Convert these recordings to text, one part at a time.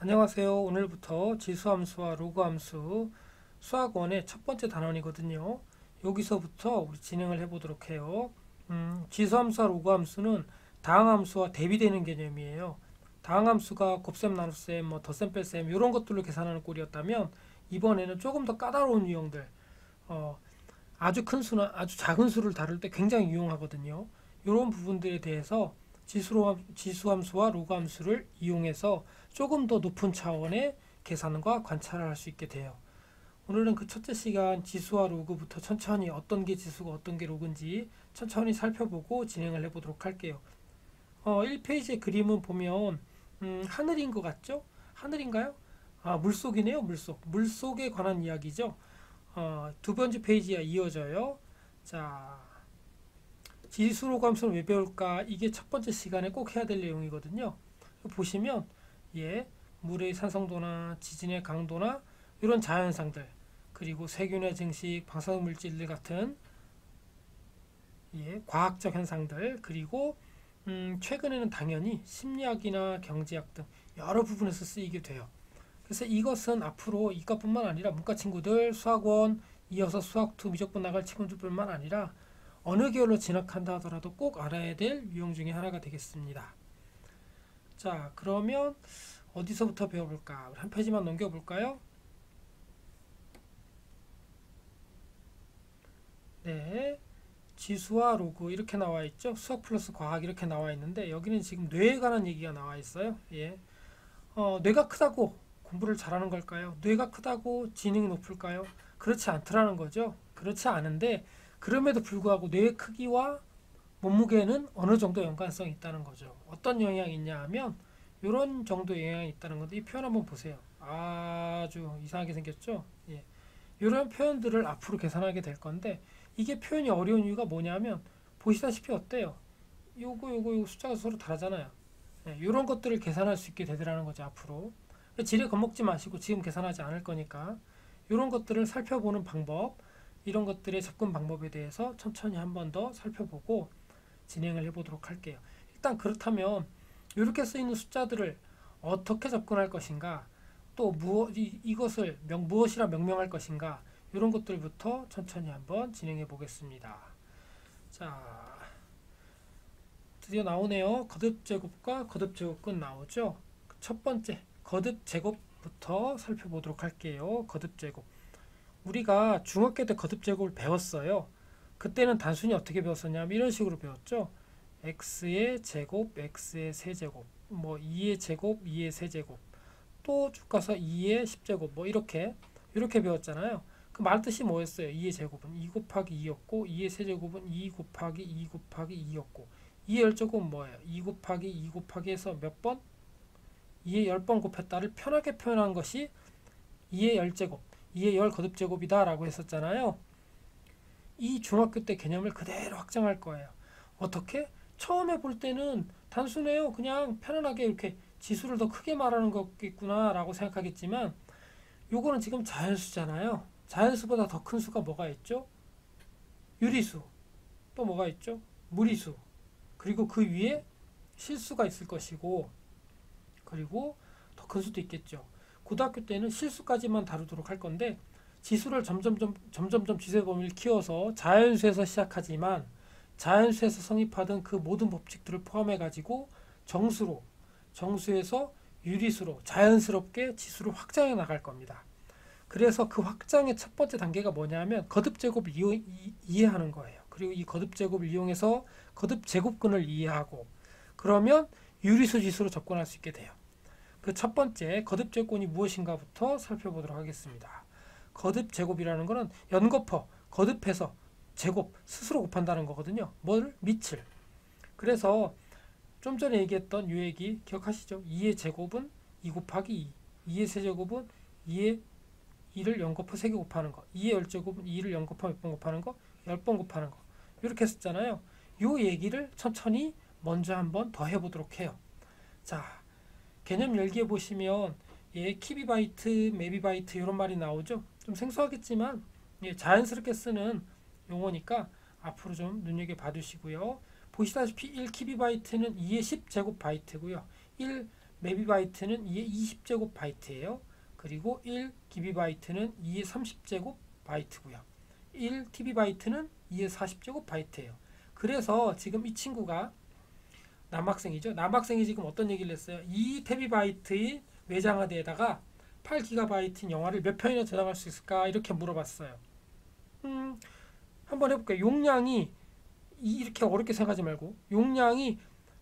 안녕하세요. 오늘부터 지수함수와 로그함수 수학원의 첫 번째 단원이거든요. 여기서부터 우리 진행을 해보도록 해요. 지수함수와 로그함수는 다항함수와 대비되는 개념이에요. 다항함수가 곱셈, 나눗셈, 덧셈, 뺄셈 이런 것들로 계산하는 꼴이었다면 이번에는 조금 더 까다로운 유형들, 어, 아주 큰 수나 아주 작은 수를 다룰 때 굉장히 유용하거든요. 이런 부분들에 대해서 지수함수와 로그함수를 이용해서 조금 더 높은 차원의 계산과 관찰을 할 수 있게 돼요. 오늘은 그 첫째 시간 지수와 로그부터 천천히 어떤 게 지수가 어떤 게 로그인지 천천히 살펴보고 진행을 해보도록 할게요. 1페이지의 그림은 보면 하늘인 것 같죠? 하늘인가요? 물속이네요. 물속에 관한 이야기죠. 두 번째 페이지에 이어져요. 자, 지수로 감수는 왜 배울까? 이게 첫 번째 시간에 꼭 해야 될 내용이거든요. 보시면 예, 물의 산성도나 지진의 강도나 이런 자연상들, 그리고 세균의 증식, 방사능물질 같은 과학적 현상들, 그리고 최근에는 당연히 심리학이나 경제학 등 여러 부분에서 쓰이게 돼요. 그래서 이것은 앞으로 이과뿐만 아니라 문과 친구들, 수학원, 이어서 수학2 미적분 나갈 친구들뿐만 아니라 어느 계열로 진학한다 하더라도 꼭 알아야 될 유형 중에 하나가 되겠습니다. 자, 그러면 어디서부터 배워볼까? 우리 한 페이지만 넘겨볼까요? 네, 지수와 로그 이렇게 나와 있죠. 수학 플러스 과학 이렇게 나와 있는데 여기는 지금 뇌에 관한 얘기가 나와 있어요. 예, 뇌가 크다고 공부를 잘하는 걸까요? 뇌가 크다고 지능이 높을까요? 그렇지 않더라는 거죠. 그렇지 않은데 그럼에도 불구하고 뇌의 크기와 몸무게는 어느 정도 연관성이 있다는 거죠. 어떤 영향이 있냐 하면 이런 정도의 영향이 있다는 건데 이 표현 한번 보세요. 아주 이상하게 생겼죠? 예. 이런 표현들을 앞으로 계산하게 될 건데 이게 표현이 어려운 이유가 뭐냐면 보시다시피 어때요? 요거 숫자가 서로 다르잖아요. 예, 이런 것들을 계산할 수 있게 되더라는 거죠. 앞으로 지레 겁먹지 마시고 지금 계산하지 않을 거니까 이런 것들을 살펴보는 방법, 이런 것들의 접근 방법에 대해서 천천히 한 번 더 살펴보고 진행을 해보도록 할게요. 일단 그렇다면 이렇게 쓰이는 숫자들을 어떻게 접근할 것인가, 또 이것을 무엇이라 명명할 것인가, 이런 것들부터 천천히 한번 진행해 보겠습니다. 자, 드디어 나오네요. 거듭제곱과 거듭제곱근 나오죠. 첫 번째 거듭제곱부터 살펴보도록 할게요. 거듭제곱. 우리가 중학교 때 거듭제곱을 배웠어요. 그때는 단순히 어떻게 배웠었냐면 이런 식으로 배웠죠. x의 제곱, x의 세제곱, 2의 제곱, 2의 세제곱, 또 쭉 가서 2의 10제곱, 이렇게 배웠잖아요. 그 말 뜻이 뭐였어요? 2의 제곱은 2 곱하기 2였고 2의 세제곱은 2 곱하기 2 곱하기 2였고 2의 열제곱은 뭐예요? 2 곱하기 2 곱하기 해서 몇 번? 2의 10번 곱했다를 편하게 표현한 것이 2의 열제곱, 2의 열 거듭제곱이다 라고 했었잖아요. 이 중학교 때 개념을 그대로 확장할 거예요. 어떻게? 처음에 볼 때는 단순해요. 그냥 편안하게 이렇게 지수를 더 크게 말하는 거겠구나 라고 생각하겠지만 요거는 지금 자연수잖아요. 자연수보다 더 큰 수가 뭐가 있죠? 유리수. 또 뭐가 있죠? 무리수. 그리고 그 위에 실수가 있을 것이고, 그리고 더 큰 수도 있겠죠. 고등학교 때는 실수까지만 다루도록 할 건데 지수를 점점점 지수의 범위를 키워서 자연수에서 시작하지만 자연수에서 성립하던 그 모든 법칙들을 포함해 가지고 정수에서 유리수로 자연스럽게 지수를 확장해 나갈 겁니다. 그래서 그 확장의 첫 번째 단계가 뭐냐면 거듭제곱을 이해하는 거예요. 그리고 이 거듭제곱을 이용해서 거듭제곱근을 이해하고 그러면 유리수 지수로 접근할 수 있게 돼요. 그 첫 번째 거듭제곱이 무엇인가부터 살펴보도록 하겠습니다. 거듭제곱이라는 것은 연거푸, 거듭해서 제곱, 스스로 곱한다는 거거든요. 뭘? 밑을. 그래서 좀 전에 얘기했던 이 얘기 기억하시죠? 2의 제곱은 2 곱하기 2, 2의 세제곱은 2의 2를 0곱하 3개 곱하는 거, 2의 열제곱은 2를 0곱하 몇 번 곱하는 거, 10번 곱하는 거 이렇게 했었잖아요. 이 얘기를 천천히 먼저 한번 더 해보도록 해요. 자, 개념 열기에 보시면 키비바이트, 메비바이트 이런 말이 나오죠. 좀 생소하겠지만 자연스럽게 쓰는 용어니까 앞으로 좀 눈여겨 봐두시고요. 보시다시피 1키비바이트는 2의 10제곱 바이트고요. 1 메비바이트는 2의 20제곱 바이트예요. 그리고 1 기비바이트는 2의 30제곱 바이트고요. 1 TB바이트는 2의 40제곱 바이트예요. 그래서 지금 이 친구가 남학생이죠. 남학생이 지금 어떤 얘기를 했어요? 2 TB바이트의 외장하드에다가 8GB인 영화를 몇 편이나 저장할 수 있을까? 이렇게 물어봤어요. 한번 해볼게요. 용량이 이렇게 어렵게 생각하지 말고 용량이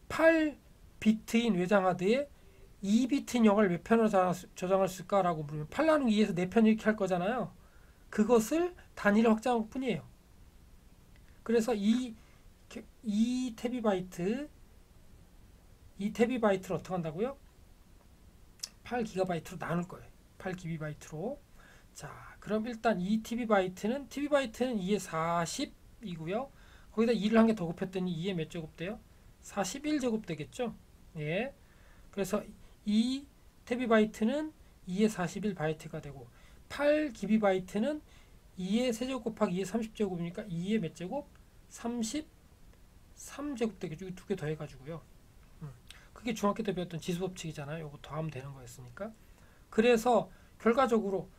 8비트인 외장하드에 2비트인 영화를 몇 편으로 저장할 수 있을까라고 물으면 8 나누기 2에서 4편 이렇게 할 거잖아요. 그것을 단위를 확장한 것 뿐이에요. 그래서 2TB를 어떻게 한다고요? 8GB로 나눌 거예요. 8GB로. 자, 그럼 일단 2TB는 2의 40이고요. 거기다 2를 한 개 더 곱했더니 2의 몇 제곱 돼요? 41제곱 되겠죠? 예. 그래서 2TB는 2의 41바이트가 되고 8GB는 2의 세제곱 곱하기 2의 30제곱이니까 2의 몇 제곱? 33제곱 되겠죠. 두 개 더 해가지고요. 그게 중학교 때 배웠던 지수법칙이잖아요. 이거 더하면 되는 거였으니까. 그래서 결과적으로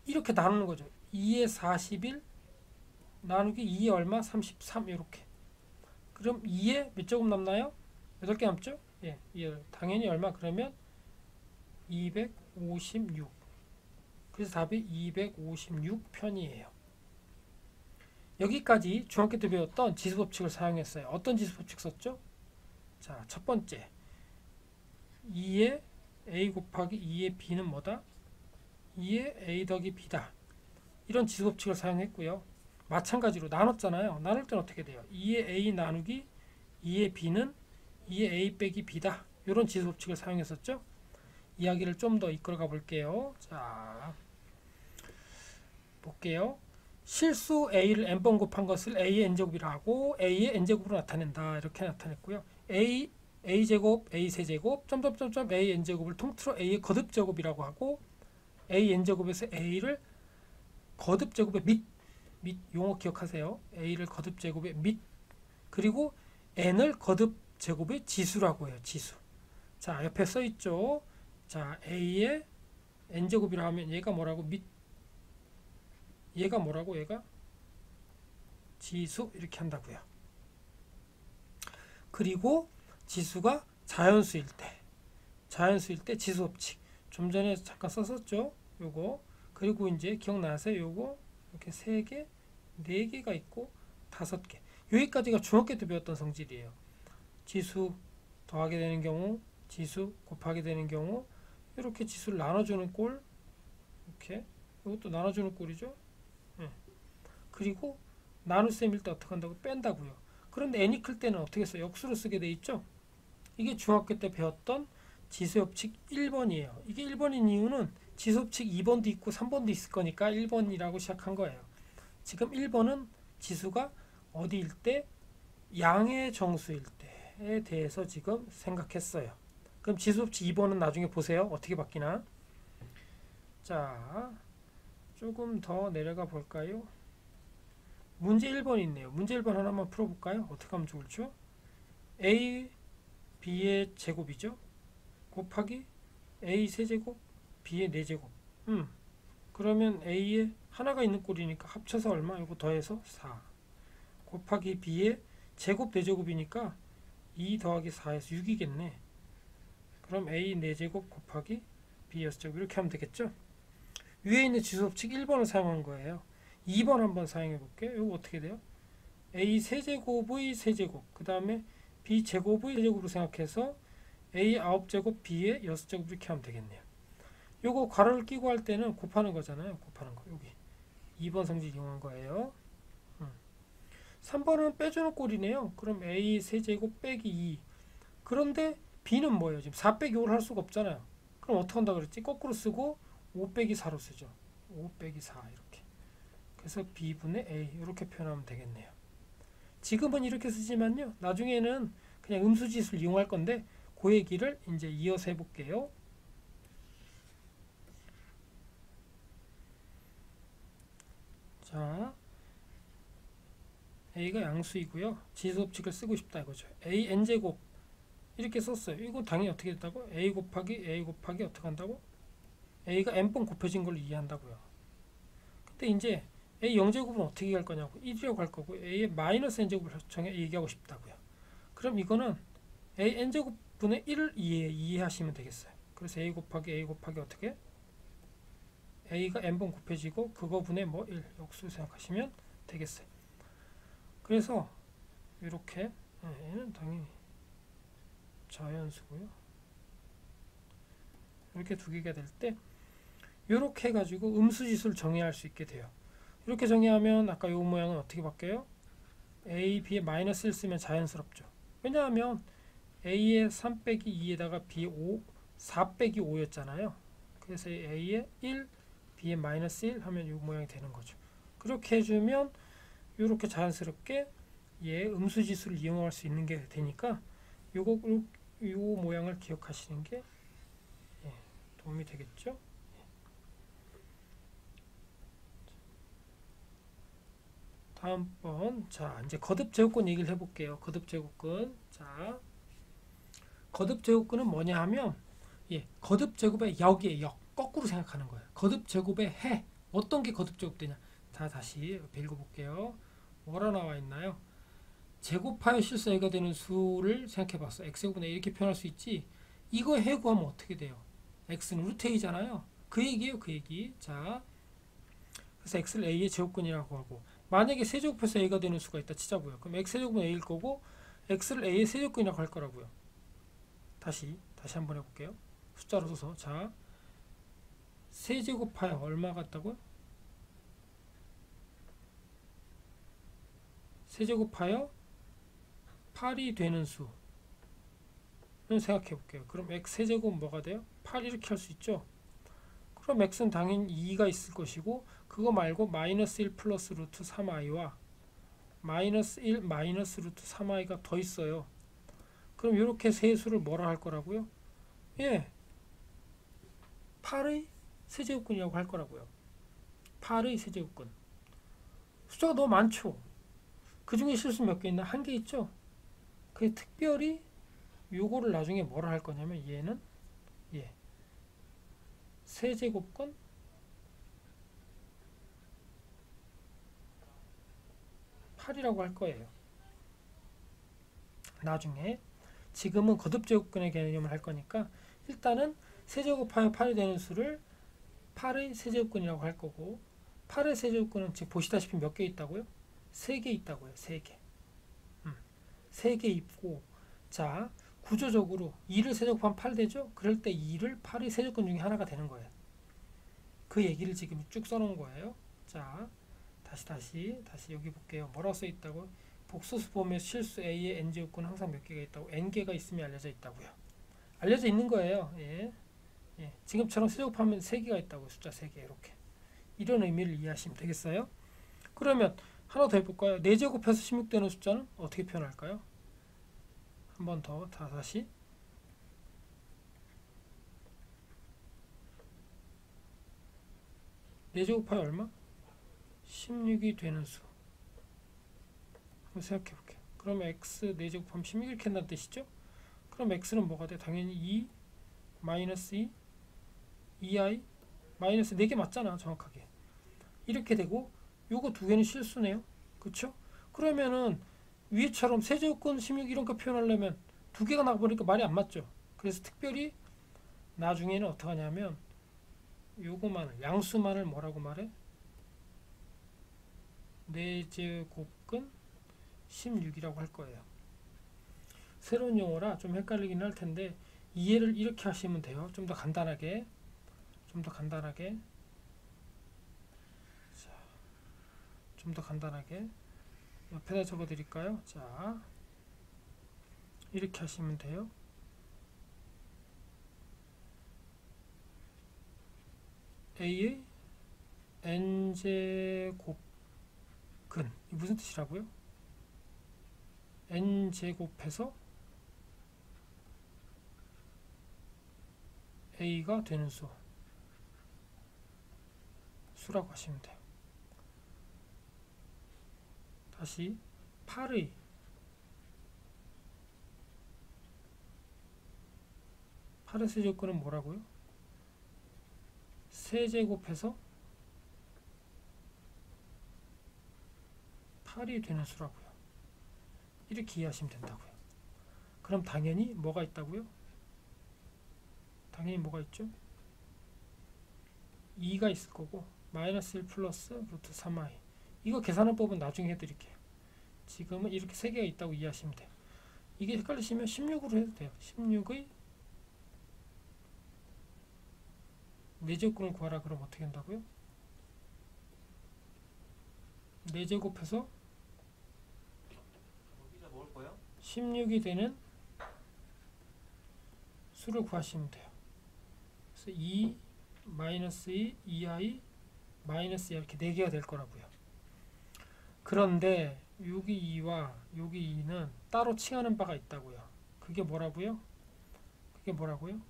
이렇게 나누는 거죠. 2의 41 나누기 2의 얼마? 33 이렇게. 그럼 2의 몇 제곱 남나요? 8개 남죠? 예, 당연히 얼마? 그러면 256. 그래서 답이 256편이에요. 여기까지 중학교 때 배웠던 지수법칙을 사용했어요. 어떤 지수법칙 썼죠? 자, 첫 번째 2의 a 곱하기 2의 b는 뭐다? 2의 a 더하기 b다. 이런 지수법칙을 사용했고요. 마찬가지로 나눴잖아요. 나눌 때는 어떻게 돼요? 2의 a 나누기 2의 b는 2의 a 빼기 b다. 이런 지수법칙을 사용했었죠. 이야기를 좀 더 이끌어가 볼게요. 자, 볼게요. 실수 a를 n번 곱한 것을 a의 n제곱이라 하고 a의 n제곱으로 나타낸다. 이렇게 나타냈고요. a제곱, a세제곱, 점점점점 a n제곱을 통틀어 a의 거듭제곱이라고 하고 a n제곱에서 a를 거듭제곱의 밑 용어 기억하세요. a를 거듭제곱의 밑 그리고 n을 거듭제곱의 지수라고 해요. 지수. 자, 옆에 써있죠. 자, a의 n제곱이라 하면 얘가 뭐라고? 얘가 뭐라고? 얘가 지수 이렇게 한다고요. 그리고 지수가 자연수일 때 지수법칙 좀 전에 잠깐 썼었죠. 요거 그리고 이제 기억나세요? 요거 이렇게 3개, 4개가 있고 5개. 여기까지가 중학교 때 배웠던 성질이에요. 지수 더하게 되는 경우, 지수 곱하게 되는 경우, 이렇게 지수를 나눠주는 꼴, 이렇게 이것도 나눠주는 꼴이죠. 네. 그리고 나눗셈일 때 어떻게 한다고? 뺀다고요. 그런데 n이 클 때는 어떻게 써요? 역수로 쓰게 돼 있죠. 이게 중학교 때 배웠던 지수협칙 1번이에요. 이게 1번인 이유는 지수협칙 2번도 있고 3번도 있을 거니까 1번이라고 시작한 거예요. 지금 1번은 지수가 어디일 때? 양의 정수일 때에 대해서 지금 생각했어요. 그럼 지수협칙 2번은 나중에 보세요. 어떻게 바뀌나? 자, 조금 더 내려가 볼까요? 문제 1번 있네요. 문제 1번 하나만 풀어볼까요? 어떻게 하면 좋을죠? a, b의 제곱이죠. 곱하기 a 세제곱, b의 4제곱. 그러면 a에 하나가 있는 꼴이니까 합쳐서 얼마? 이거 더해서 4. 곱하기 b의 제곱 4제곱이니까 2 더하기 4에서 6이겠네. 그럼 a 4제곱 곱하기 b 6제곱 이렇게 하면 되겠죠? 위에 있는 지수법칙 1번을 사용한 거예요. 2번 한번 사용해 볼게요. 이거 어떻게 돼요? a 세제곱의 세제곱 그 다음에 b 제곱의 세제곱으로 생각해서 a 9제곱 b의 6제곱 이렇게 하면 되겠네요. 요거 괄호를 끼고 할 때는 곱하는 거잖아요. 곱하는 거 여기 2번 성질 이용한 거예요. 3번은 빼주는 꼴이네요. 그럼 a 세제곱 빼기 2 그런데 b는 뭐예요? 지금 4 빼기 5를 할 수가 없잖아요. 그럼 어떻게 한다 그랬지? 거꾸로 쓰고 5 빼기 4로 쓰죠. 5 빼기 4 이렇게. 그래서 b분의 a 이렇게 표현하면 되겠네요. 지금은 이렇게 쓰지만요. 나중에는 그냥 음수지수를 이용할 건데 그 얘기를 이제 이어서 해볼게요. 자, a가 양수이고요. 지수법칙을 쓰고 싶다 이거죠. a n제곱 이렇게 썼어요. 이거 당연히 어떻게 됐다고? a 곱하기 a 곱하기 어떻게 한다고? a가 n번 곱해진 걸 이해한다고요. 근데 이제 a 0제곱은 어떻게 할 거냐고 1이라고 할 거고 a의 마이너스 n제곱을 얘기하고 싶다고요. 그럼 이거는 a n제곱분의 1을 이해하시면 되겠어요. 그래서 a 곱하기 어떻게? a가 n번 곱해지고 그거분의 뭐 1 역수 생각하시면 되겠어요. 그래서 이렇게 얘는 당연히 자연수고요. 이렇게 두 개가 될 때 이렇게 해가지고 음수지수를 정의할 수 있게 돼요. 이렇게 정의하면 아까 이 모양은 어떻게 바뀌어요? a, b에 마이너스 1 쓰면 자연스럽죠. 왜냐하면 a의 3 빼기 2에다가 b 4 빼기 5였잖아요. 그래서 a의 1, b의 마이너스 1 하면 이 모양이 되는 거죠. 그렇게 해주면 이렇게 자연스럽게 음수지수를 이용할 수 있는 게 되니까 요 모양을 기억하시는 게 도움이 되겠죠. 다음번 자 이제 거듭제곱근 얘기를 해볼게요. 거듭제곱근 자 거듭제곱근은 뭐냐 하면 거듭제곱의 역이에요. 역 거꾸로 생각하는 거예요. 거듭제곱의 해 어떤 게 거듭제곱 되냐. 자 다시 읽어볼게요. 뭐라 나와 있나요? 제곱하여 실수 a가 되는 수를 생각해봤어. x제곱은 a 이렇게 표현할 수 있지. 이거 해구하면 어떻게 돼요? x는 루트 a잖아요. 그 얘기예요. 그 얘기. 자 그래서 x를 a의 제곱근이라고 하고 만약에 세제곱해서 a가 되는 수가 있다 치자고요. 그럼 x제곱은 a일 거고 x를 a의 세제곱근이라고 할 거라고요. 다시 한번 해볼게요. 숫자로 써서 자 세제곱하여 얼마 같다고요? 세제곱하여 8이 되는 수를 생각해 볼게요. 그럼 x 세제곱은 뭐가 돼요? 8 이렇게 할 수 있죠. 그럼 x는 당연히 2가 있을 것이고 그거 말고 마이너스 1 플러스 루트 3i와 마이너스 1 마이너스 루트 3i가 더 있어요. 그럼 이렇게 세 수를 뭐라 할 거라고요? 8의 세제곱근이라고 할 거라고요. 8의 세제곱근. 숫자가 너무 많죠. 그 중에 실수 몇 개 있나? 한 개 있죠. 그게 특별히 요거를 나중에 뭐라 할 거냐면 얘는 세제곱근 8이라고 할 거예요. 나중에 지금은 거듭제곱근의 개념을 할 거니까 일단은 세제곱하여 8이 되는 수를 8의 세제곱근이라고 할 거고 8의 세제곱근은 지금 보시다시피 몇 개 있다고요? 3개 있다고요. 3개. 3개 있고 자 구조적으로 2를 세제곱하면 8 되죠? 그럴 때 2를 8의 세제곱근 중에 하나가 되는 거예요. 그 얘기를 지금 쭉 써놓은 거예요. 자 다시 여기 볼게요. 뭐라고 써 있다고? 복소수 보면 실수 a의 n제곱근 항상 몇 개가 있다고? n개가 있음이 알려져 있다고요. 알려져 있는 거예요. 지금처럼 세제곱하면 3개가 있다고. 숫자 3개 이렇게. 이런 의미를 이해하시면 되겠어요. 그러면 하나 더 해볼까요? 4제곱해서 16 되는 숫자는 어떻게 표현할까요? 한 번 더 다시 4제곱하여 얼마? 16이 되는 수. 한번 생각해 볼게요. 그럼 x 4제곱하면 16 이렇게 한다는 뜻이죠? 그럼 x는 뭐가 돼? 당연히 2 마이너스 2 2i 마이너스 4개 맞잖아 정확하게. 이렇게 되고 요거 두 개는 실수네요. 그쵸? 그러면은 위에처럼 세제곱근 16 이런 거 표현하려면 두 개가 나와버리니까 말이 안 맞죠. 그래서 특별히 나중에는 어떻게 하냐면 요거만을 양수만을 뭐라고 말해? 4제곱근 16이라고 할 거예요. 새로운 용어라 좀 헷갈리긴 할 텐데 이해를 이렇게 하시면 돼요. 좀 더 간단하게 좀 더 간단하게 옆에다 적어 드릴까요? 자 이렇게 하시면 돼요. a의 n제곱근 이 무슨 뜻이라고요? n제곱해서 a가 되는 수라고 하시면 돼요. 다시 8의 8의 세제곱근은 뭐라고요? 세제곱해서 8이 되는 수라고요. 이렇게 이해하시면 된다고요. 그럼 당연히 뭐가 있다고요? 당연히 뭐가 있죠? 2가 있을 거고 마이너스 1 플러스 루트 3i. 이거 계산할 법은 나중에 해드릴게요. 지금은 이렇게 3개가 있다고 이해하시면 돼요. 이게 헷갈리시면 16으로 해도 돼요. 16의 4제곱근을 구하라 그러면 어떻게 한다고요? 4제곱해서 16이 되는 수를 구하시면 돼요. 그래서 2, 마이너스 2, 2i, 마이너스 2 이렇게 4개가 될 거라고요. 그런데 여기 2와 여기 2는 따로 칭하는 바가 있다고요. 그게 뭐라고요? 그게 뭐라고요?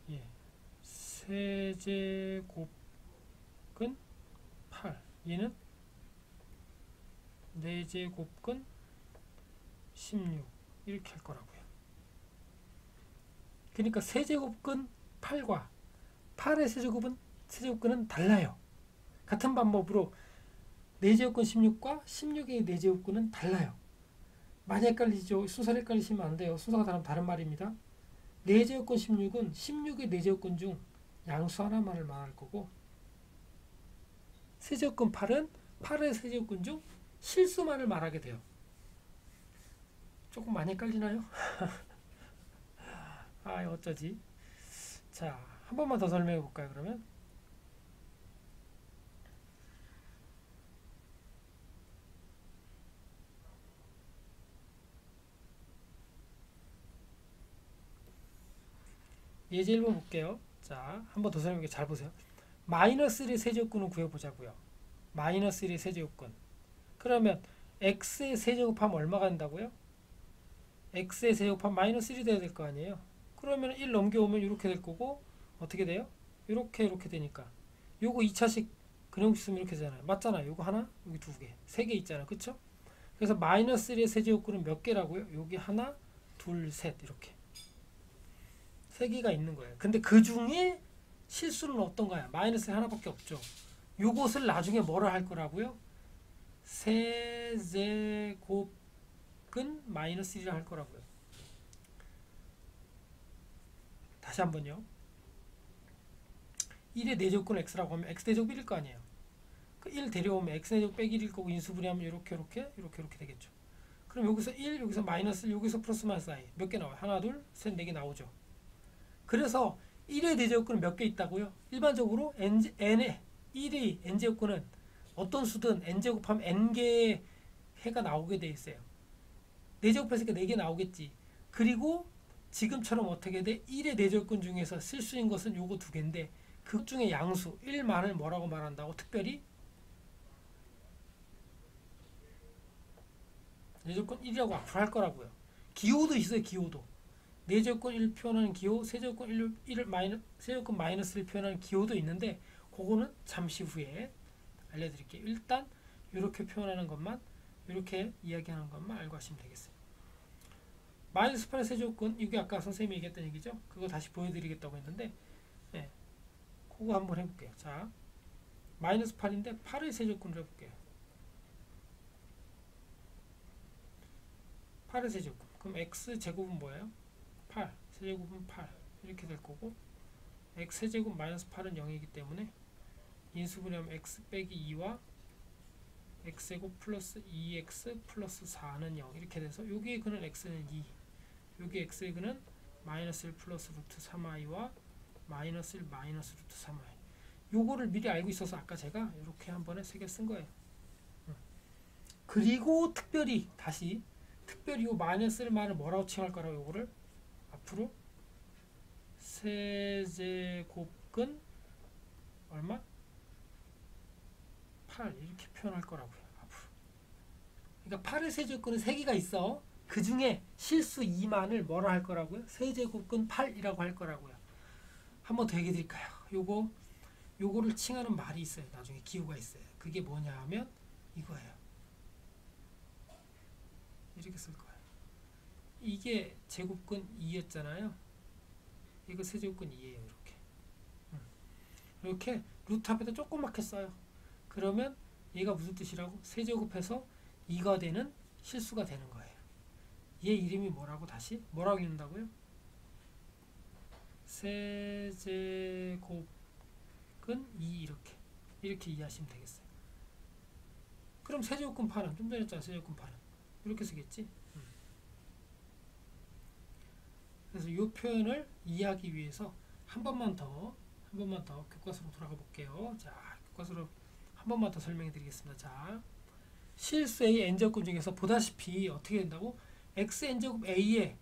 예. 세제곱근 8. 얘는 4제곱근 16. 이렇게 할 거라고요. 그러니까 세제곱근 8과 8의 세제곱근은 달라요. 같은 방법으로 4제곱근 16과 16의 4제곱근은 달라요. 많이 헷갈리죠? 순서를 헷갈리시면 안 돼요. 순서가 다른 말입니다. 4제곱근 16은 16의 4제곱근 중 양수 하나만을 말할 거고, 세제곱근 8은 8의 세제곱근 중 실수만을 말하게 돼요. 조금 많이 헷갈리나요? 아, 어쩌지? 자, 한 번만 더 설명해 볼까요, 그러면? 예제 1번 볼게요. 자, 한 번 더 설명해 잘 보세요. 마이너스 1의 세제곱근을 구해보자고요. 마이너스 1의 세제곱근. 그러면 x의 세제곱하면 얼마가 된다고요? x의 세제곱하면 마이너스 1이 돼야 될 거 아니에요. 그러면 1 넘겨오면 이렇게 될 거고, 어떻게 돼요? 이렇게 되니까 요거 2차식 근형식 쓰면 이렇게 되잖아요. 맞잖아요. 요거 하나, 여기 2개, 3개 있잖아요. 그쵸? 그래서 마이너스 1의 세제곱근은 몇 개라고요? 여기 하나, 둘, 셋 이렇게 3개가 있는 거예요. 근데 그 중에 실수는 어떤가요? 마이너스 하나밖에 없죠. 요것을 나중에 뭐라 할 거라고요? 세제곱근 마이너스 1이라 할 거라고요. 다시 한번요. 1의 4제곱근 x라고 하면 x 대제곱 1일 거 아니에요. 그 1 데려오면 x 대제곱 빼기 1일 거고 인수분해하면 이렇게 되겠죠. 그럼 여기서 1, 여기서 마이너스 1, 여기서 플러스 마이너스 i 몇 개 나와요? 하나, 둘, 셋, 4개 나오죠. 그래서 1의 대제곱근은 몇 개 있다고요? 일반적으로 n의 1의 n제곱근은 어떤 수든 n제곱하면 n개의 해가 나오게 돼 있어요. 4제곱했으니까 4개 나오겠지. 그리고 지금처럼 어떻게 돼? 1의 4제곱근 중에서 실수인 것은 요거 2개인데 그 중에 양수 1만을 뭐라고 말한다고? 특별히 4제곱근 1이라고 앞으로 할 거라고요. 기호도 있어요. 기호도. 4제곱근 1을 표현하는 기호, 세제곱근 1을 세제곱근 마이너스를 표현하는 기호도 있는데 그거는 잠시 후에 알려드릴게요. 일단 이렇게 표현하는 것만, 이렇게 이야기하는 것만 알고 하시면 되겠어요. 마이너스 8의 세제곱근, 이게 아까 선생님이 얘기했던 얘기죠. 그거 다시 보여드리겠다고 했는데, 네, 그거 한번 해볼게요. 자, 마이너스 8인데 8의 세제곱근을 해볼게요. 8의 세제곱. 그럼 x 제곱은 뭐예요? 8. 세제곱은 8. 이렇게 될 거고, x 세제곱 마이너스 8은 0이기 때문에 인수분해하면 x 빼기 2와 x제곱 플러스 2x 플러스 4는 0 이렇게 돼서 여기에 그는 x는 2, 여기 x의 그는 마이너스 1 플러스 루트 3i와 마이너스 1 마이너스 루트 3i. 요거를 미리 알고 있어서 아까 제가 이렇게 한 번에 3개 쓴 거예요. 그리고 특별히 요 마이너스를 말을 뭐라고 칭할 거라고 요거를 앞으로 세제곱근 얼마? 8 이렇게 표현할 거라고요. 앞으로. 그러니까 8의 세제곱근은 3개가 있어. 그 중에 실수 2만을 뭐라 할 거라고요? 세제곱근 8이라고 할 거라고요. 한번 더 얘기해 드릴까요? 요거를 칭하는 말이 있어요. 나중에 기호가 있어요. 그게 뭐냐 하면 이거예요. 이렇게 쓸 거예요. 이게 제곱근 2였잖아요. 이거 세제곱근 2예요. 이렇게. 이렇게 루트 앞에다 조그맣게 써요. 그러면 얘가 무슨 뜻이라고? 세제곱해서 2가 되는 실수가 되는 거예요. 얘 이름이 뭐라고 다시? 뭐라고 읽는다고요? 세제곱근 2 이렇게 이해하시면 되겠어요. 그럼 세제곱근 8은 좀 전에 했잖아. 세제곱근 8은 이렇게 쓰겠지. 그래서 이 표현을 이해하기 위해서 한 번만 더 교과서로 돌아가 볼게요. 자, 교과서로 한 번만 더 설명해 드리겠습니다. 자, 실수의 n제곱근 중에서 보다시피 어떻게 된다고? x n제곱 a의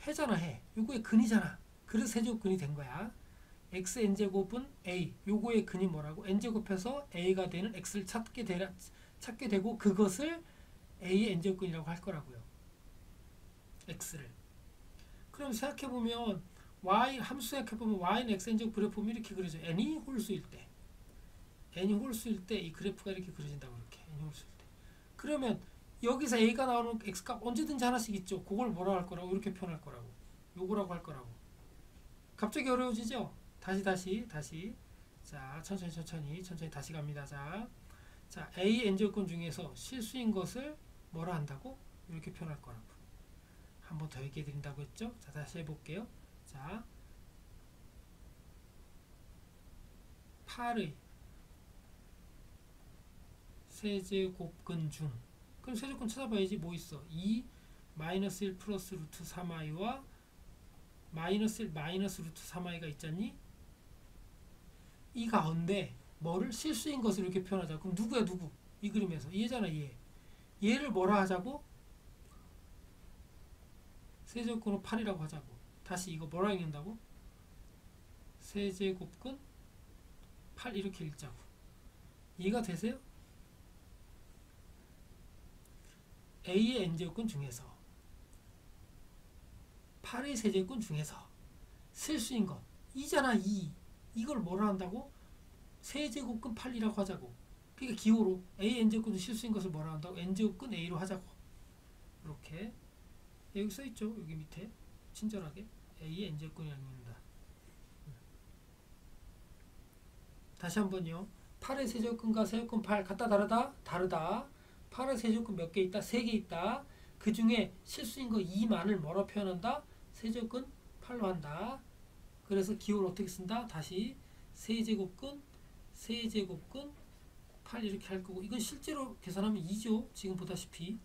해잖아. 해. 요거의 근이잖아. 그래서 세제곱근이 된 거야. x n제곱은 a. 요거의 근이 뭐라고? n제곱해서 a가 되는 x를 찾게 되고 그것을 a의 n제곱근이라고 할 거라고요. x를. 그럼 생각해보면 y 함수 생각해보면 y는 x n제곱 그래프 보면 이렇게 그려져. n이 홀수일 때. n이 홀수일 때 이 그래프가 이렇게 그려진다고. 이렇게 n이 홀수일 때. 그러면 여기서 a가 나오는 x값 언제든지 하나씩 있죠. 그걸 뭐라고 할 거라고? 이렇게 표현할 거라고. 요거라고 할 거라고. 갑자기 어려워지죠? 다시. 자, 천천히 다시 갑니다. 자, a n제곱근 중에서 실수인 것을 뭐라 한다고? 이렇게 표현할 거라고. 한 번 더 얘기해 드린다고 했죠? 자, 다시 해볼게요. 자, 8의 세제곱근 중. 그럼 세제곱근 찾아봐야지. 뭐 있어? 2 마이너스 1 플러스 루트 3i와 마이너스 1 마이너스 루트 3i가 있잖니? 이 가운데 뭐를 실수인 것을 이렇게 표현하자. 그럼 누구야 누구? 이 그림에서 얘잖아 얘. 얘를 뭐라 하자고? 세제곱근은 8이라고 하자고. 다시 이거 뭐라 읽는다고? 세제곱근 8 이렇게 읽자고. 이해가 되세요? a의 n제곱근 중에서 8의 세제곱근 중에서 실수인 것 이잖아. 이걸 뭐라 한다고? 세제곱근 8이라고 하자고. 그러니까 기호로 a n제곱근 실수인 것을 뭐라 한다고? n제곱근 a로 하자고. 이렇게 여기 써있죠. 여기 밑에 친절하게 a의 n제곱근이라고 합니다. 다시 한번요. 8의 세제곱근과 세제곱근 8 같다 다르다? 다르다. 8의 세제곱근 몇 개 있다? 3개 있다. 그 중에 실수인 거 2만을 뭐로 표현한다? 세제곱근 8로 한다. 그래서 기호를 어떻게 쓴다? 다시 세제곱근 8 이렇게 할 거고, 이건 실제로 계산하면 2죠. 지금 보다시피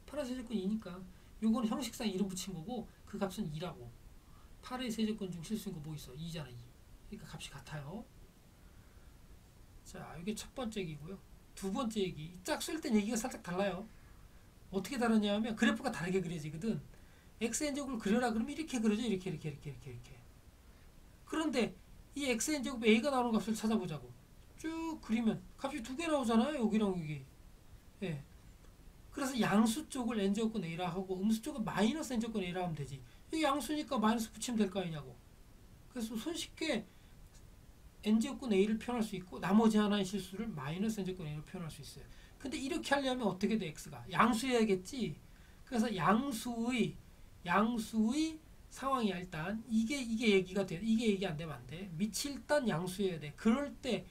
8의 세제곱근 2니까 요거는 형식상 이름 붙인 거고 그 값은 2라고. 8의 세제곱근 중 실수인 거 뭐 있어? 2잖아. 2. 그러니까 값이 같아요. 자, 이게 첫 번째 얘기고요. 두 번째 얘기. 짝수일 땐 얘기가 살짝 달라요. 어떻게 다르냐 하면 그래프가 다르게 그려지거든. xn제곱을 그려라 그러면 이렇게 그려져. 이렇게. 그런데 이 xn제곱 a가 나오는 값을 찾아보자고. 쭉 그리면 값이 두 개 나오잖아요. 여기랑 여기. 예. 그래서 양수 쪽을 n제곱근 a라 하고 음수 쪽은 마이너스 n제곱근 a라 하면 되지. 이게 양수니까 마이너스 붙이면 될 거 아니냐고. 그래서 손쉽게 n제곱근 a를 표현할 수 있고 나머지 하나의 실수를 마이너스 n제곱근 a로 표현할 수 있어요. 근데 이렇게 하려면 어떻게 돼? x가 양수해야겠지. 그래서 양수의 상황이야. 일단 이게 얘기가 돼. 이게 얘기 안 되면 안 돼. 밑이 일단 양수해야 돼. 그럴 때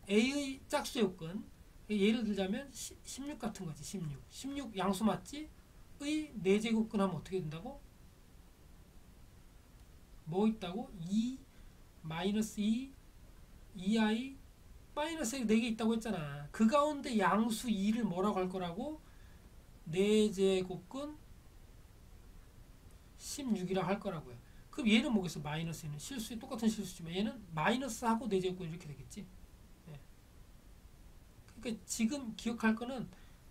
a의 짝수제곱근, 예를 들자면 16 같은 거지. 16 양수 맞지? 의 4제곱근 하면 어떻게 된다고? 뭐 있다고? 2 마이너스 2i 마이너스 4개 있다고 했잖아. 그 가운데 양수 2를 뭐라고 할 거라고? 4제곱근 16이라고 할 거라고요. 그럼 얘는 뭐겠어? 마이너스는 실수, 똑같은 실수지만 얘는 마이너스하고 4제곱근 이렇게 되겠지. 예. 그러니까 지금 기억할 거는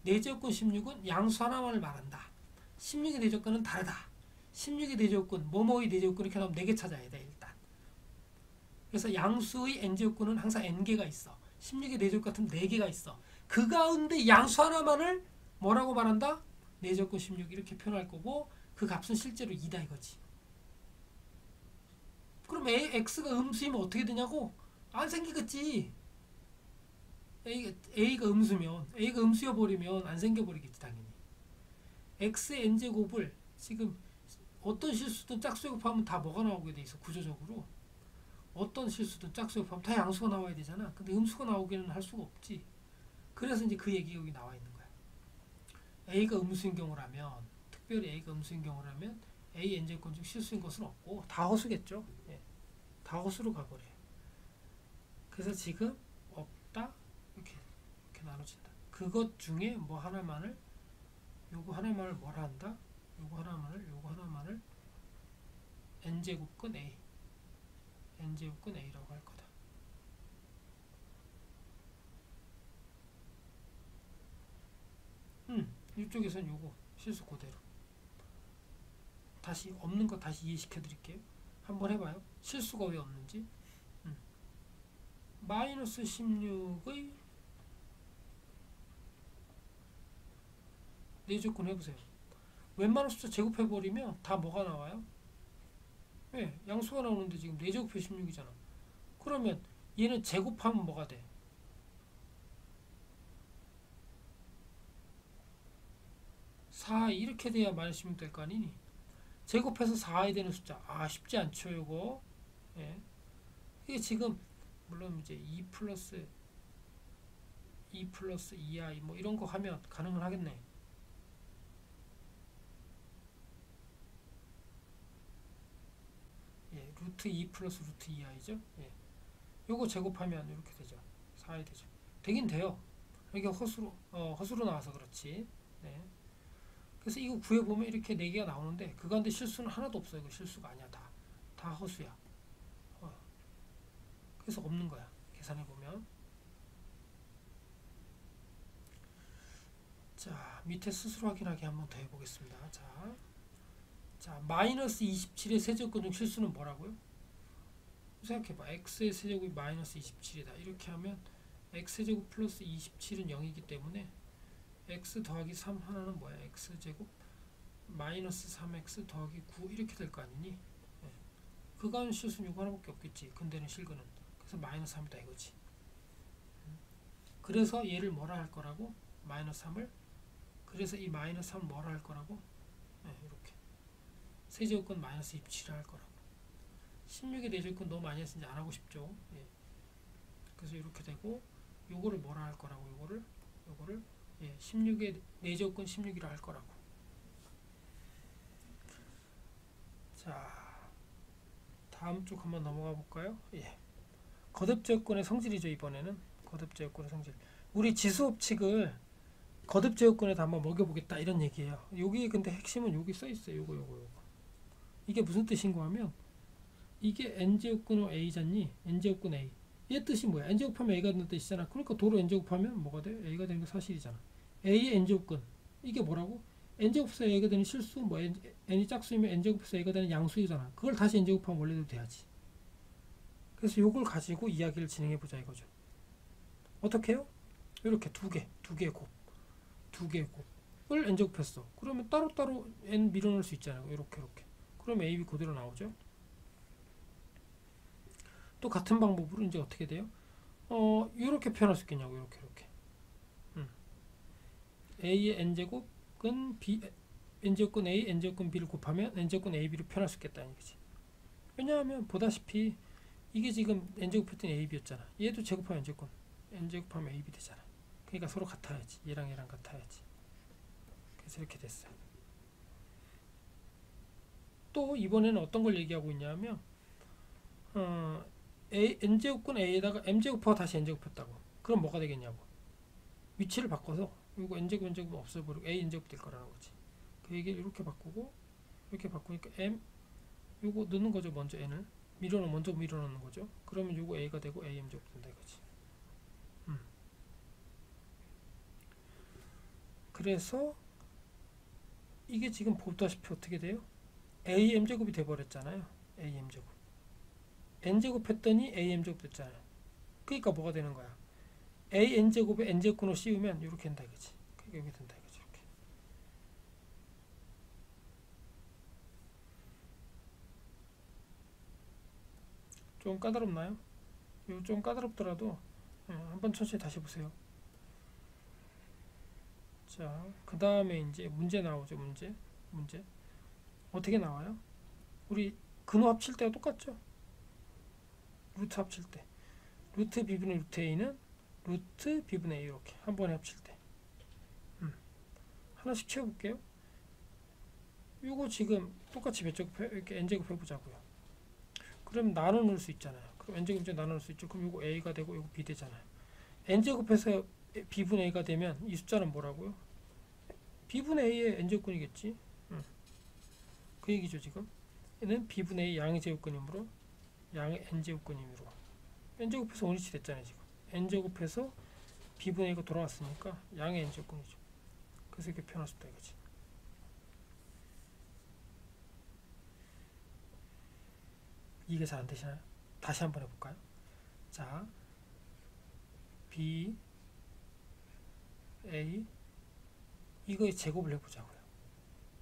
4제곱근 16은 양수 하나만을 말한다. 16의 4제곱근은 다르다. 16의 4제곱근, 뭐뭐의 4제곱근 이렇게 나오면 4개 찾아야 돼 일단. 그래서 양수의 n제곱근은 항상 n개가 있어. 16의 4제곱 같은 4개가 있어. 그 가운데 양수 하나만을 뭐라고 말한다? 4제곱근 16 이렇게 표현할 거고 그 값은 실제로 2다 이거지. 그럼 x가 음수이면 어떻게 되냐고? 안 생기겠지. a가 음수여버리면 안 생겨버리겠지 당연히. x의 n제곱을 지금 어떤 실수든 짝수 곱하면 다 뭐가 나오게 돼 있어. 구조적으로 어떤 실수든 짝수 곱하면 다 양수가 나와야 되잖아. 근데 음수가 나오기는 할 수가 없지. 그래서 이제 그 얘기가 여기 나와 있는 거야. A가 음수인 경우라면, 특별히 A가 음수인 경우라면 A n제곱건 중 실수인 것은 없고 다 허수겠죠. 예. 다 허수로 가버려요. 그래서 지금 없다 이렇게 나눠진다. 그것 중에 뭐 하나만을, 요거 하나만을 뭐라 한다? 요거 하나만을 n제곱근 A, n제곱근 A라고 할 거다. 이쪽에선 요거 실수 그대로. 다시 없는 거 다시 이해시켜 드릴게요. 한번 해봐요. 실수가 왜 없는지. 마이너스 16의 4조건 해보세요. 웬만한 숫자 제곱해버리면 다 뭐가 나와요? 네, 양수가 나오는데 지금 4제곱해 16이잖아. 그러면 얘는 제곱하면 뭐가 돼? 4 이렇게 돼야 마이너스 16 될 거 아니니? 제곱해서 4이 되는 숫자. 쉽지 않죠, 이거. 예. 이게 지금 물론 이제 2 플러스 2i 뭐 이런 거 하면 가능은 하겠네. 예, 루트 2 플러스 루트 2i죠. 예. 요거 제곱하면 이렇게 되죠. 4이 되죠. 되긴 돼요. 이게 허수로 나와서 그렇지. 네. 그래서 이거 구해보면 이렇게 4개가 나오는데 그 가운데 실수는 하나도 없어요. 이거 실수가 아니야. 다 허수야. 그래서 없는 거야. 계산해보면. 자, 밑에 스스로 확인하기 한번 더 해보겠습니다. 자, 마이너스 27의 세제곱근 중 실수는 뭐라고요? 생각해봐. x의 세제곱이 마이너스 27이다. 이렇게 하면 x제곱 플러스 27은 0이기 때문에 x 더하기 3 하나는 뭐야? x제곱 마이너스 3x 더하기 9 이렇게 될 거 아니니? 네. 그간 실수는 이거 하나밖에 없겠지. 근대는 실근은. 그래서 마이너스 3이다 이거지. 그래서 얘를 뭐라 할 거라고? 마이너스 3을. 그래서 이 마이너스 3을 뭐라 할 거라고? 네, 이렇게. 세제곱근 마이너스 27을 할 거라고. 16의 4제곱근 너무 많이 해서 이제 안 하고 싶죠. 예. 그래서 이렇게 되고 요거를 뭐라 할 거라고? 요거를 예, 16의 4제곱근 16이라 할 거라고. 자, 다음 쪽 한번 넘어가 볼까요? 예. 거듭제곱근의 성질이죠. 이번에는 거듭제곱근의 성질. 우리 지수법칙을 거듭제곱근에다 한번 먹여보겠다 이런 얘기예요. 여기 근데 핵심은 여기 써 있어요. 요거. 이게 무슨 뜻인가 하면 이게 n제곱근 a잖니? n제곱근 a. 얘 뜻이 뭐야? n제곱하면 a가 되는 뜻이잖아. 그러니까 도로 n제곱하면 뭐가 돼? a가 되는 게 사실이잖아. a의 n제곱근. 이게 뭐라고? n제곱해서 a가 되는 실수, 뭐 n이 짝수이면 n제곱해서 a가 되는 양수이잖아. 그걸 다시 n제곱하면 원래대로 돼야지. 그래서 요걸 가지고 이야기를 진행해 보자 이거죠. 어떻게 해요? 이렇게 두 개의 곱을 n제곱했어. 그러면 따로따로 n 밀어넣을 수 있잖아요. 이렇게. 그럼 a, b 그대로 나오죠. 또 같은 방법으로 이제 어떻게 돼요? 이렇게 표현할 수 있겠냐고. 이렇게. a의 n제곱은 b, n제곱근 a, n제곱근 b를 곱하면 n제곱근 a, b로 표현할 수 있겠다는 얘기지. 왜냐하면 보다시피 이게 지금 n제곱했던 a, b였잖아. 얘도 제곱하면 n제곱하면 a, b 되잖아. 그러니까 서로 같아야지. 얘랑 같아야지. 그래서 이렇게 됐어요. 또 이번에는 어떤 걸 얘기하고 있냐면 n제곱근 a에다가 m제곱하고 다시 n제곱했다고. 그럼 뭐가 되겠냐고. 위치를 바꿔서 이거 n제곱 없애버리고 a n제곱 될 거라는 거지. 그 얘기를 이렇게 바꾸고 이렇게 바꾸니까 m 요거 넣는 거죠. 먼저 n을 먼저 밀어넣는 거죠. 그러면 요거 a가 되고 a m제곱 된다 이거지. 그래서 이게 지금 보다시피 어떻게 돼요? a m제곱이 돼버렸잖아요. a m제곱 n제곱 했더니 a m제곱 됐잖아요. 그러니까 뭐가 되는 거야? a n제곱에 n제곱으로 씌우면 이렇게 된다 이거지. 그러니까 여기 된다 이거지. 이렇게. 좀 까다롭나요? 이거 좀 까다롭더라도 한번 천천히 다시 보세요. 자, 그 다음에 이제 문제 나오죠. 문제. 어떻게 나와요? 우리 근호 합칠 때가 똑같죠? 루트 합칠 때 루트 b분의 루트 a는 루트 b분의 a 이렇게 한 번에 합칠 때 하나씩 채워볼게요. 이거 지금 똑같이 몇 제곱 이렇게 n제곱 해보자고요. 그럼 나눠 놓을 수 있잖아요. 그럼 n제곱 이제 나눠 놓을 수 있죠. 그럼 이거 a가 되고 이거 b 되잖아요. n제곱해서 b분의 a가 되면 이 숫자는 뭐라고요? b분의 a의 n제곱근이겠지. 그 얘기죠. 지금 얘는 b분의 a 양의 제곱근이므로 양의 n제곱근이므로 n제곱해서 원위치 됐잖아요. 지금 n제곱해서 b분의 a가 돌아왔으니까 양의 n제곱근이죠. 그래서 이렇게 표현할 수 있다 이거지. 이게 잘 안되시나요? 다시 한번 해볼까요? 자, b a 이거의 제곱을 해보자고요.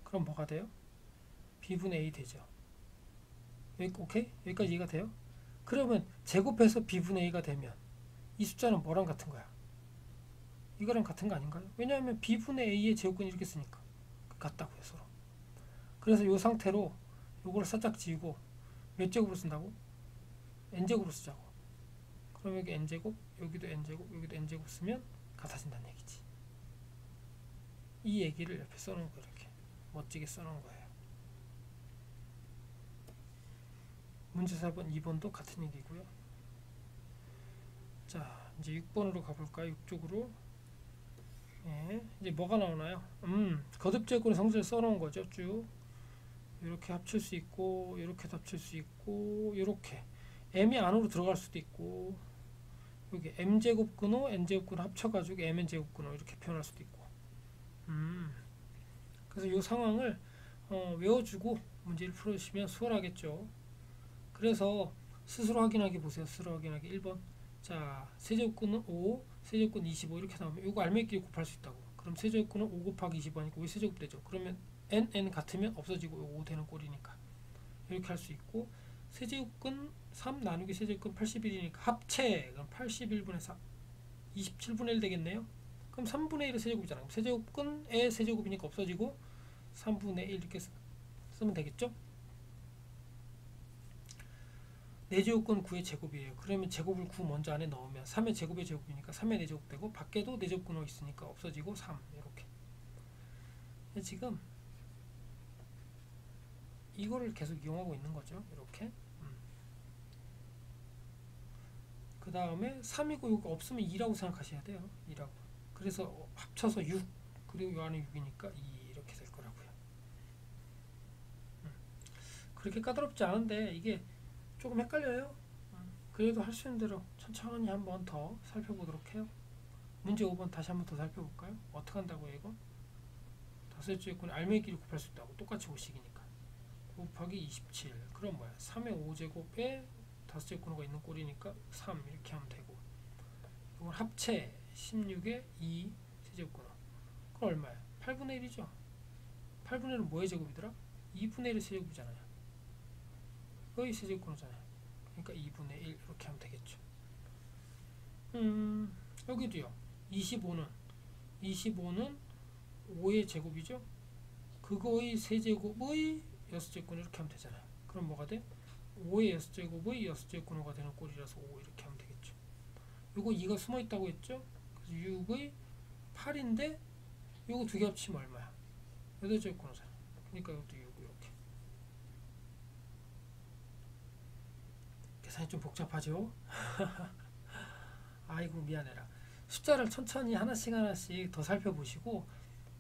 그럼 뭐가 돼요? b분의 a 되죠. 오케이? 여기까지 이해가 돼요? 그러면 제곱해서 b분의 a가 되면 이 숫자는 뭐랑 같은 거야? 이거랑 같은 거 아닌가요? 왜냐하면 b분의 a의 제곱근이 이렇게 쓰니까 같다고요 서로. 그래서 이 상태로 요거를 살짝 지우고 몇 제곱으로 쓴다고? n제곱으로 쓰자고. 그럼 여기 n제곱, 여기도 n제곱, 여기도 n제곱 쓰면 같아진다는 얘기지. 이 얘기를 옆에 써놓은 거 이렇게 멋지게 써놓은 거예요. 문제 4번, 2번도 같은 얘기고요. 자, 이제 6번으로 가볼까요? 6쪽으로. 예, 이제 뭐가 나오나요? 거듭제곱의 성질을 써놓은 거죠. 쭉 이렇게 합칠 수 있고, 이렇게 합칠 수 있고, 이렇게 m이 안으로 들어갈 수도 있고, 여기 m제곱 근호, n제곱 근호 합쳐가지고 mn제곱 근호 이렇게 표현할 수도 있고. 그래서 이 상황을 외워주고 문제를 풀어주시면 수월하겠죠. 그래서 스스로 확인하기 보세요. 스스로 확인하기 1번. 자, 세제곱근은 5, 세제곱근 25 이렇게 나오면 이거 알맹이끼리 곱할 수 있다고. 그럼 세제곱근은 5 곱하기 25니까 5의 세제곱 되죠. 그러면 n 같으면 없어지고 5 되는 꼴이니까 이렇게 할 수 있고, 세제곱근 3 나누기 세제곱근 81이니까 합체. 그럼 81분의 4 27분의 1 되겠네요. 그럼 3분의 1의 세제곱이잖아요. 세제곱근의 세제곱이니까 없어지고 3분의 1 이렇게 쓰면 되겠죠. 4제곱근 9의 제곱이에요. 그러면 제곱을 9 먼저 안에 넣으면 3의 제곱의 제곱이니까 3의 4제곱 되고, 밖에도 4제곱 근호 있으니까 없어지고 3 이렇게. 지금 이거를 계속 이용하고 있는 거죠. 이렇게. 그 다음에 3이고 이거 없으면 2라고 생각하셔야 돼요. 2라고. 그래서 합쳐서 6, 그리고 이 안에 6이니까 2 이렇게 될 거라고요. 그렇게 까다롭지 않은데 이게 조금 헷갈려요. 그래도 할 수 있는 대로 천천히 한번 더 살펴보도록 해요. 문제 5번 다시 한번 더 살펴볼까요? 어떻게 한다고요 이거? 다섯째 제곱근에 알맹이끼리 곱할 수 있다고. 똑같이 5씩이니까 곱하기 27. 그럼 뭐야? 3의 5제곱에 다섯째 근호가 있는 꼴이니까 3 이렇게 하면 되고, 이건 합체 16에 2 세제곱 근호. 그럼 얼마야? 8분의 1이죠. 8분의 1은 뭐의 제곱이더라? 2분의 1의 세제곱이잖아요. 거의 세제곱 근호잖아요. 그러니까 2분의 1 이렇게 하면 되겠죠. 여기도요. 25는 5의 제곱이죠. 그거의 세제곱의 6제곱 이렇게 하면 되잖아요. 그럼 뭐가 돼? 5의 6제곱의 6제곱 근호가 되는 꼴이라서 5 이렇게 하면 되겠죠. 요거 2가 숨어 있다고 했죠. 그래서 6의 8인데 요거 두 개 합치면 얼마야? 8제곱 근호잖아. 그러니까 이것도 6 이렇게. 계산이 좀 복잡하죠? 아이고 미안해라. 숫자를 천천히 하나씩 더 살펴보시고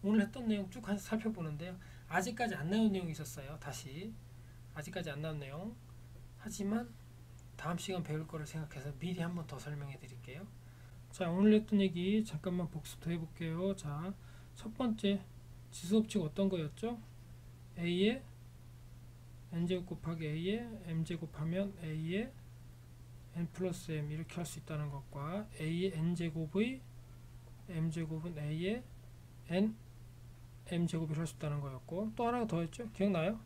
오늘 했던 내용 쭉 살펴보는데요. 아직까지 안 나온 내용이 있었어요. 다시 아직까지 안 나온 내용, 하지만 다음 시간 배울 거를 생각해서 미리 한번 더 설명해 드릴게요. 자, 오늘 했던 얘기 잠깐만 복습 더 해볼게요. 자, 첫 번째 지수법칙 어떤 거였죠? a의 n제곱 곱하기 a의 m제곱 하면 a의 n 플러스 m 이렇게 할 수 있다는 것과, a의 n제곱의 m제곱은 a의 n m제곱을 할 수 있다는 거였고, 또 하나 더 했죠? 기억나요?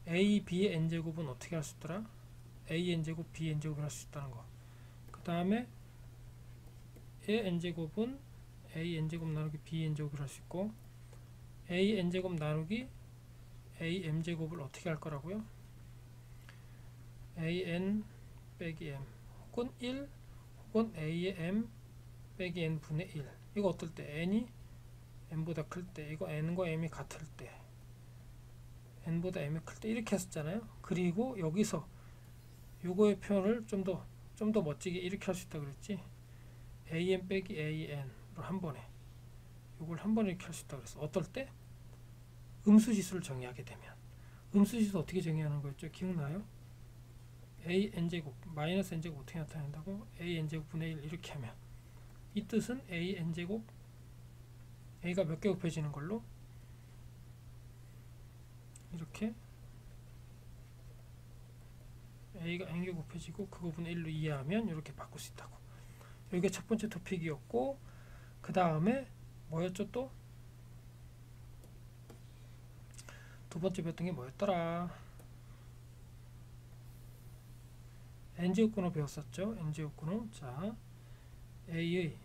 a, b의 n제곱은 어떻게 할 수 있더라? a n제곱, b n제곱을 할 수 있다는 거. 그 다음에 a n제곱은 a n제곱 나누기 b n제곱을 할 수 있고, a n제곱 나누기 am제곱을 어떻게 할 거라고요? an 빼기 m 혹은 1 혹은 a의 m 빼기 n 분의 1. 이거 어떨 때? n이 n보다 클 때, 이거 n과 m이 같을 때, n보다 m이 클 때 이렇게 했었잖아요. 그리고 여기서 요거의 표현을 좀 더 멋지게 이렇게 할 수 있다 그랬지. am 빼기 an으로 한 번에, 요걸 한 번에 이렇게 할 수 있다 그랬어. 어떨 때? 음수지수를 정의하게 되면. 음수지수 어떻게 정의하는 거였죠? 기억나요? a n제곱 마이너스 n제곱 어떻게 나타낸다고? a n제곱 분의 1 이렇게 하면, 이 뜻은 a n제곱, a가 몇 개 곱해지는 걸로 이렇게 a가 n개 곱해지고 그거 분의 1로 이해하면 이렇게 바꿀 수 있다고. 여기가 첫 번째 토픽이었고, 그 다음에 뭐였죠? 또 두 번째 배웠던 게 뭐였더라? n제곱근호 배웠었죠. n제곱근호. 자, a의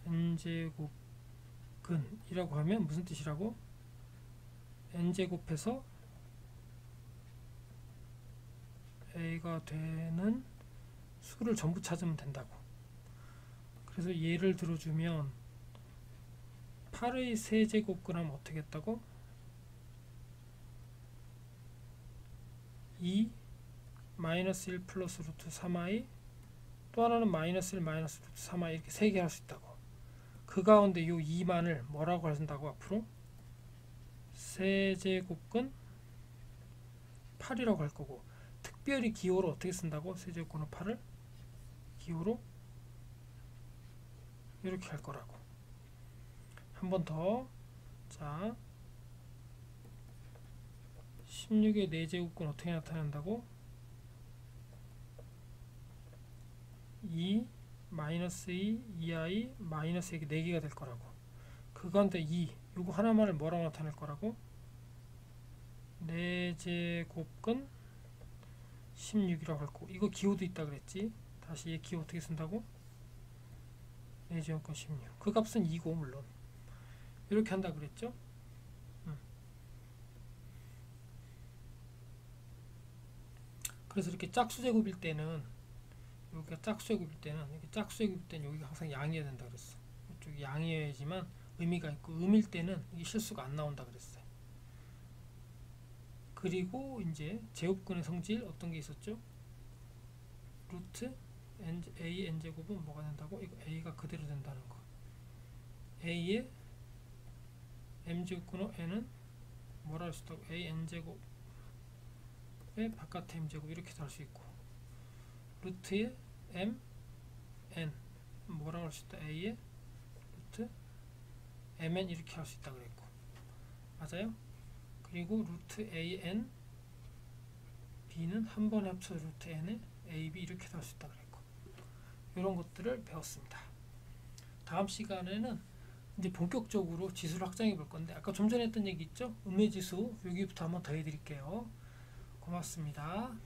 n제곱근이라고 하면 무슨 뜻이라고? n제곱해서 a가 되는 수를 전부 찾으면 된다고. 그래서 예를 들어주면 8의 세제곱근 하면 어떻게 했다고? 2 마이너스 1 플러스 루트 3i, 또 하나는 마이너스 1 마이너스 루트 3i, 이렇게 세 개 할 수 있다고. 그 가운데 요 2만을 뭐라고 한다고? 앞으로 세제곱근 8이라고 할 거고, 특별히 기호로 어떻게 쓴다고? 세제곱근호 8을 기호로 이렇게 할 거라고. 한 번 더. 자, 16의 4제곱근 어떻게 나타낸다고? 2 마이너스 2 2i 마이너스 2개 4개가 될 거라고. 그 가운데 2 요거 하나만을 뭐라고 나타낼 거라고? 4제곱근 16이라고 할 거고, 이거 기호도 있다 그랬지. 다시 얘 기호 어떻게 쓴다고? 4제곱근 16. 그 값은 2고 물론 이렇게 한다 그랬죠. 그래서 이렇게 짝수제곱일 때는, 여기가 짝수제곱일 때는, 이렇게 짝수제곱일 때는 여기가 항상 양이어야 된다 그랬어. 이쪽이 양이어야지만 의미가 있고, 음일 때는 이게 실수가 안 나온다 그랬어요. 그리고 이제 제곱근의 성질 어떤 게 있었죠? 루트 a n제곱은 뭐가 된다고? 이거 a가 그대로 된다는 거. a의 m제곱근호 n은 뭐라 할 수 있다고? a n제곱의 바깥의 m제곱 이렇게도 할 수 있고, 루트의 m n 뭐라고 할 수 있다? a의 루트 mn 이렇게 할 수 있다 그랬고, 맞아요? 그리고 루트 an b는 한 번에 합쳐 루트 n에 ab 이렇게 할 수 있다 그랬고, 이런 것들을 배웠습니다. 다음 시간에는 이제 본격적으로 지수를 확장해 볼 건데, 아까 좀 전에 했던 얘기 있죠? 음의 지수 여기부터 한번 더 해드릴게요. 고맙습니다.